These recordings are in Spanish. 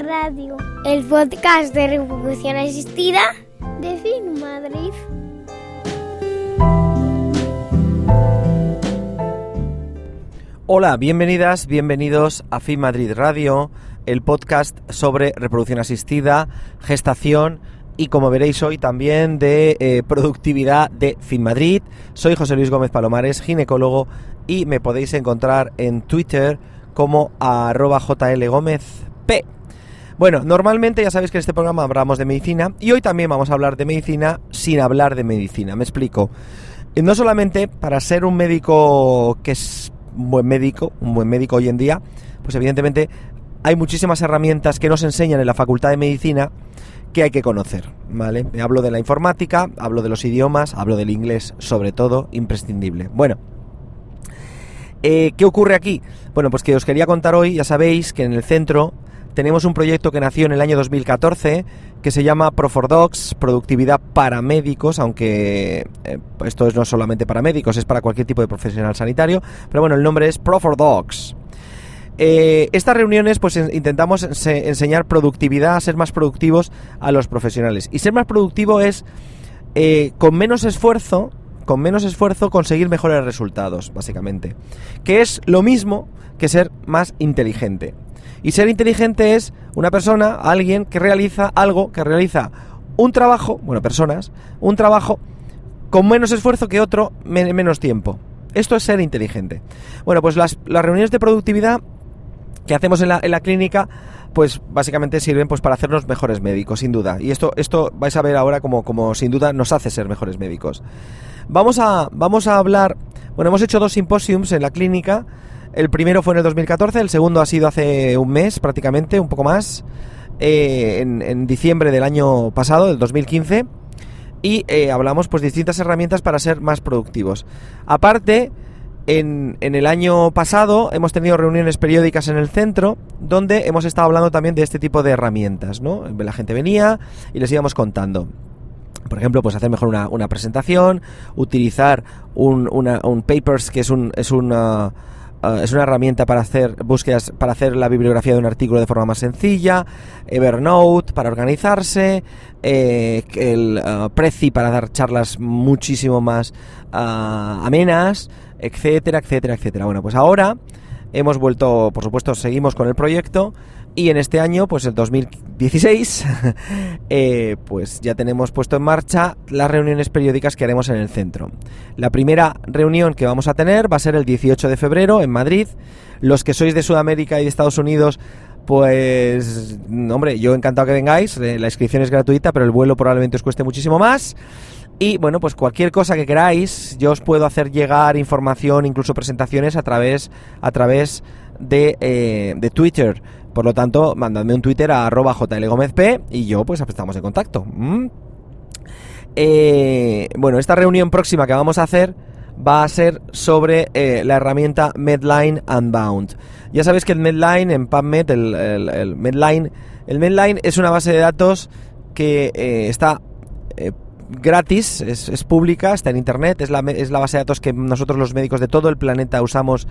Radio, el podcast de reproducción asistida de FinMadrid. Hola, bienvenidas, bienvenidos a FinMadrid Radio, el podcast sobre reproducción asistida, gestación y, como veréis hoy, también de productividad de FinMadrid. Soy José Luis Gómez Palomares, ginecólogo, y me podéis encontrar en Twitter como @jlgomezp. Bueno, normalmente ya sabéis que en este programa hablamos de medicina y hoy también vamos a hablar de medicina sin hablar de medicina. Me explico. No solamente para ser un médico que es un buen médico hoy en día, pues evidentemente hay muchísimas herramientas que nos enseñan en la Facultad de Medicina que hay que conocer, ¿vale? Hablo de la informática, hablo de los idiomas, hablo del inglés, sobre todo, imprescindible. Bueno, ¿qué ocurre aquí? Bueno, pues que os quería contar hoy, ya sabéis que en el centro tenemos un proyecto que nació en el año 2014 que se llama Pro4Docs, Productividad para Médicos, aunque esto no es solamente para médicos, es para cualquier tipo de profesional sanitario, pero bueno, el nombre es Pro4Docs. Estas reuniones pues intentamos enseñar productividad, a ser más productivos a los profesionales. Y ser más productivo es con menos esfuerzo conseguir mejores resultados, básicamente. Que es lo mismo que ser más inteligente. Y ser inteligente es una persona, alguien que realiza un trabajo, un trabajo con menos esfuerzo que otro menos tiempo. Esto es ser inteligente. Bueno, pues las reuniones de productividad que hacemos en la clínica, pues básicamente sirven pues para hacernos mejores médicos, sin duda. Y esto vais a ver ahora como sin duda nos hace ser mejores médicos. Vamos a hablar, bueno, hemos hecho 2 simposiums en la clínica. El primero fue en el 2014, el segundo ha sido hace un mes prácticamente, un poco más, en diciembre del año pasado, del 2015, y hablamos pues distintas herramientas para ser más productivos. Aparte, en el año pasado hemos tenido reuniones periódicas en el centro, donde hemos estado hablando también de este tipo de herramientas, ¿no? La gente venía y les íbamos contando. Por ejemplo, pues hacer mejor una presentación, utilizar un Papers, que es una herramienta para hacer búsquedas, para hacer la bibliografía de un artículo de forma más sencilla, Evernote para organizarse, el Prezi para dar charlas muchísimo más amenas, etcétera, etcétera, etcétera. Bueno, pues ahora hemos vuelto, por supuesto, seguimos con el proyecto y en este año, pues el 2016, pues ya tenemos puesto en marcha las reuniones periódicas que haremos en el centro. La primera reunión que vamos a tener va a ser el 18 de febrero en Madrid. Los que sois de Sudamérica y de Estados Unidos, pues, hombre, yo encantado que vengáis. La inscripción es gratuita, pero el vuelo probablemente os cueste muchísimo más. Y bueno, pues cualquier cosa que queráis, yo os puedo hacer llegar información, incluso presentaciones a través de Twitter. Por lo tanto, mandadme un Twitter a @jlgomezp y yo pues estamos en contacto. Bueno, esta reunión próxima que vamos a hacer va a ser sobre la herramienta Medline Unbound. Ya sabéis que el Medline en PubMed, el Medline es una base de datos que está gratis, es pública, está en internet, es la base de datos que nosotros los médicos de todo el planeta usamos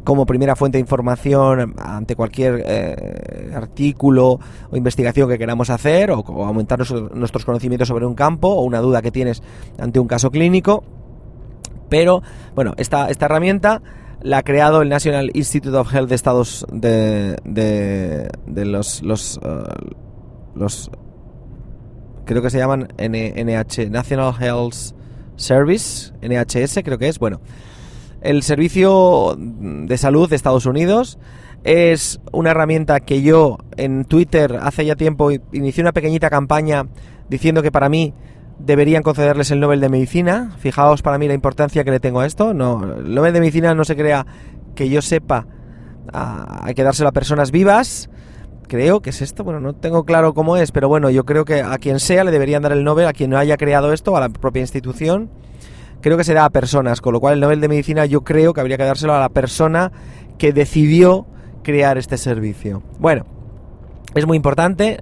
como primera fuente de información ante cualquier artículo o investigación que queramos hacer o aumentar nuestros conocimientos sobre un campo o una duda que tienes ante un caso clínico. Pero bueno, esta herramienta la ha creado el National Institute of Health de Estados de los creo que se llaman National Health Service, NHS creo que es, bueno, el Servicio de Salud de Estados Unidos. Es una herramienta que yo en Twitter hace ya tiempo inicié una pequeñita campaña diciendo que para mí deberían concederles el Nobel de Medicina. Fijaos para mí la importancia que le tengo a esto. No, el Nobel de Medicina no se crea, que yo sepa, hay que dárselo a personas vivas. Creo que es esto, bueno, no tengo claro cómo es, pero bueno, yo creo que a quien sea le deberían dar el Nobel, a quien no haya creado esto, a la propia institución. Creo que se da a personas, con lo cual el Nobel de Medicina yo creo que habría que dárselo a la persona que decidió crear este servicio. Bueno, es muy importante,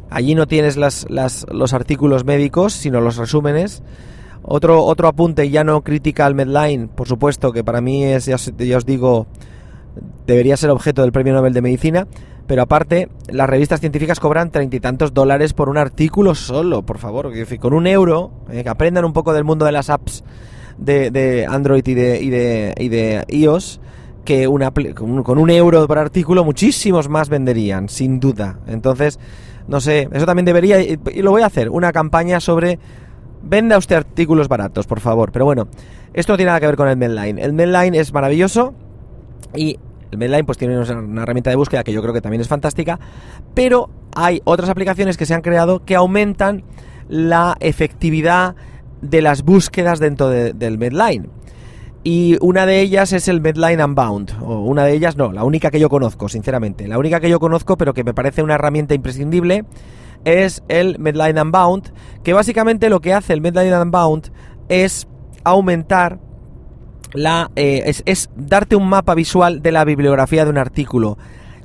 allí no tienes los artículos médicos, sino los resúmenes. Otro apunte, ya no critica al Medline, por supuesto, que para mí es, ya os digo, debería ser objeto del Premio Nobel de Medicina, pero aparte las revistas científicas cobran $30 y tantos por un artículo solo, por favor, es decir, con €1, que aprendan un poco del mundo de las apps de Android y de iOS, que con €1 por artículo muchísimos más venderían, sin duda. Entonces, no sé, eso también debería, y lo voy a hacer, una campaña sobre venda usted artículos baratos, por favor. Pero bueno, esto no tiene nada que ver con el Medline. El Medline es maravilloso y el Medline pues tiene una herramienta de búsqueda que yo creo que también es fantástica, pero hay otras aplicaciones que se han creado que aumentan la efectividad de las búsquedas dentro del Medline. Y una de ellas es el Medline Unbound, o una de ellas no, la única que yo conozco, sinceramente. La única que yo conozco, pero que me parece una herramienta imprescindible, es el Medline Unbound, que básicamente lo que hace el Medline Unbound es aumentar es darte un mapa visual de la bibliografía de un artículo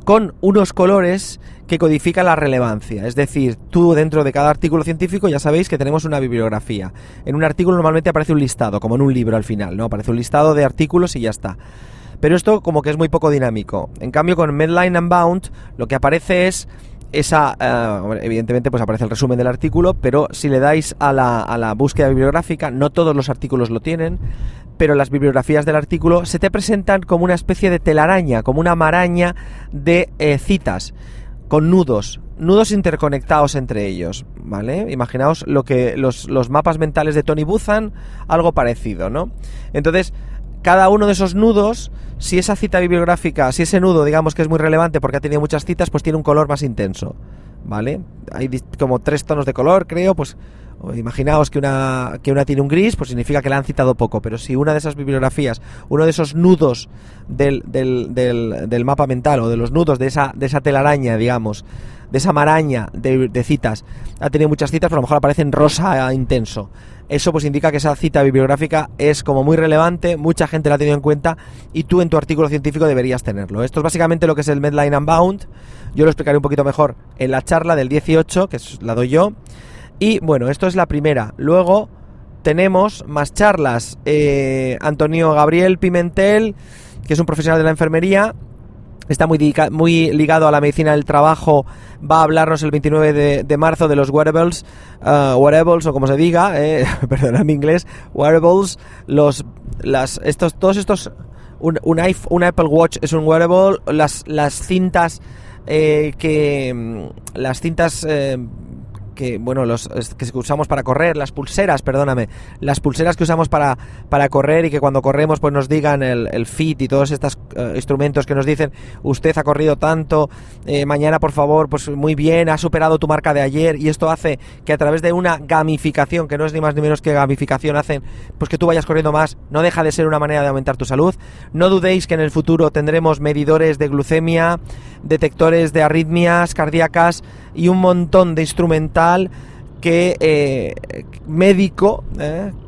con unos colores que codifican la relevancia. Es decir, tú dentro de cada artículo científico ya sabéis que tenemos una bibliografía. En un artículo normalmente aparece un listado, como en un libro al final, ¿no? Aparece un listado de artículos y ya está. Pero esto como que es muy poco dinámico. En cambio, con Medline Unbound lo que aparece es evidentemente pues aparece el resumen del artículo, pero si le dais a la búsqueda bibliográfica, no todos los artículos lo tienen, pero las bibliografías del artículo se te presentan como una especie de telaraña, como una maraña de citas, con nudos interconectados entre ellos, ¿vale? Imaginaos lo que los mapas mentales de Tony Buzan, algo parecido, ¿no? Entonces, cada uno de esos nudos, si esa cita bibliográfica, si ese nudo, digamos que es muy relevante porque ha tenido muchas citas, pues tiene un color más intenso, ¿vale? Hay como 3 tonos de color, creo, pues imaginaos que una tiene un gris, pues significa que la han citado poco, pero si una de esas bibliografías, uno de esos nudos del mapa mental, o de los nudos de esa telaraña, digamos, de esa maraña de citas, ha tenido muchas citas, pero a lo mejor aparece en rosa intenso. Eso pues indica que esa cita bibliográfica es como muy relevante, mucha gente la ha tenido en cuenta y tú en tu artículo científico deberías tenerlo. Esto es básicamente lo que es el Medline Unbound. Yo lo explicaré un poquito mejor en la charla del 18, que la doy yo. Y bueno, esto es la primera. Luego tenemos más charlas. Antonio Gabriel Pimentel, que es un profesional de la enfermería, está muy ligado a la medicina del trabajo, va a hablarnos el 29 de marzo de los wearables, o como se diga, perdonad mi inglés, wearables, todos estos, un Apple Watch es un wearable, las cintas que usamos para correr, las pulseras que usamos para correr y que cuando corremos pues nos digan el Fit y todos estos instrumentos que nos dicen usted ha corrido tanto, mañana por favor, pues muy bien, ha superado tu marca de ayer, y esto hace que a través de una gamificación, que no es ni más ni menos que gamificación, hacen pues que tú vayas corriendo más. No deja de ser una manera de aumentar tu salud. No dudéis que en el futuro tendremos medidores de glucemia, detectores de arritmias cardíacas y un montón de instrumental médico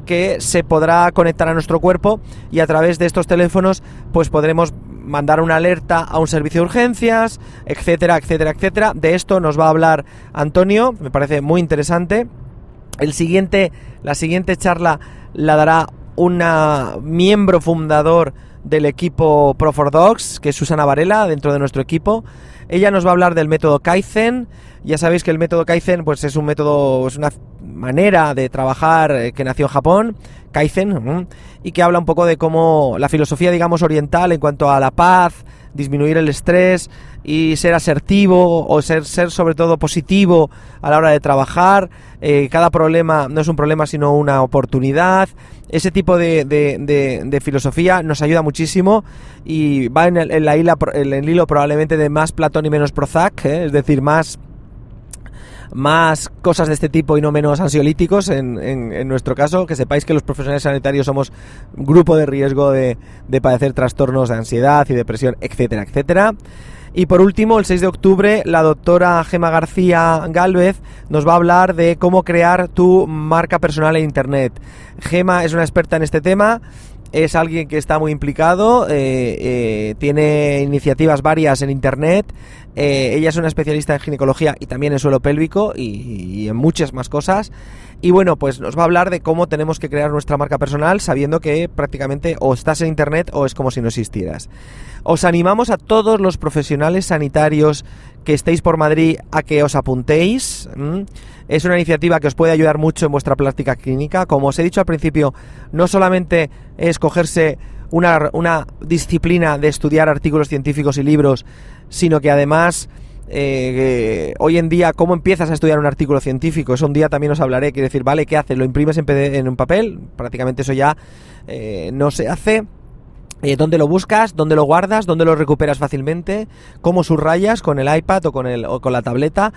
que se podrá conectar a nuestro cuerpo, y a través de estos teléfonos pues podremos mandar una alerta a un servicio de urgencias, etcétera, etcétera, etcétera. De esto nos va a hablar Antonio, me parece muy interesante. La siguiente charla la dará una miembro fundador del equipo Pro4Docs, que es Susana Varela, dentro de nuestro equipo. Ella nos va a hablar del método Kaizen. Ya sabéis que el método Kaizen pues es un método, es una manera de trabajar que nació en Japón, Kaizen, y que habla un poco de cómo la filosofía, digamos, oriental en cuanto a la paz, disminuir el estrés y ser asertivo, o ser sobre todo positivo a la hora de trabajar. Cada problema no es un problema sino una oportunidad. Ese tipo de filosofía nos ayuda muchísimo y va en el hilo probablemente de más Platón y menos Prozac, es decir, más cosas de este tipo y no menos ansiolíticos en nuestro caso. Que sepáis que los profesionales sanitarios somos grupo de riesgo de padecer trastornos de ansiedad y depresión, etcétera, etcétera. Y por último, el 6 de octubre, la doctora Gema García Gálvez nos va a hablar de cómo crear tu marca personal en Internet. Gema es una experta en este tema, es alguien que está muy implicado, tiene iniciativas varias en Internet. Ella es una especialista en ginecología y también en suelo pélvico y en muchas más cosas. Y bueno, pues nos va a hablar de cómo tenemos que crear nuestra marca personal sabiendo que prácticamente o estás en Internet o es como si no existieras. Os animamos a todos los profesionales sanitarios que estéis por Madrid a que os apuntéis. Es una iniciativa que os puede ayudar mucho en vuestra práctica clínica. Como os he dicho al principio, no solamente es cogerse una disciplina de estudiar artículos científicos y libros, sino que además hoy en día, ¿cómo empiezas a estudiar un artículo científico? Eso un día también os hablaré. Quiero decir, vale, ¿qué haces? ¿Lo imprimes en un papel? Prácticamente eso ya no se hace. ¿Dónde lo buscas? ¿Dónde lo guardas? ¿Dónde lo recuperas fácilmente? ¿Cómo subrayas? ¿Con el iPad o con la tableta?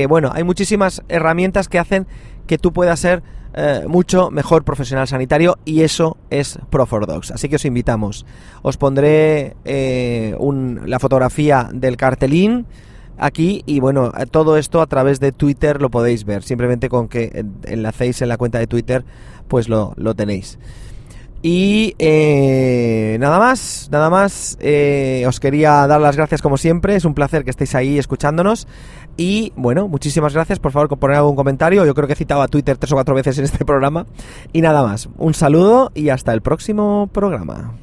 Bueno, hay muchísimas herramientas que hacen que tú puedas ser mucho mejor profesional sanitario, y eso es Pro4Docs. Así que os invitamos. Os pondré la fotografía del cartelín aquí, y bueno, todo esto a través de Twitter lo podéis ver. Simplemente con que enlacéis en la cuenta de Twitter, pues lo tenéis. Y nada más, os quería dar las gracias como siempre. Es un placer que estéis ahí escuchándonos. Y bueno, muchísimas gracias. Por favor, poner algún comentario. Yo creo que he citado a Twitter 3 o 4 veces en este programa. Y nada más, un saludo y hasta el próximo programa.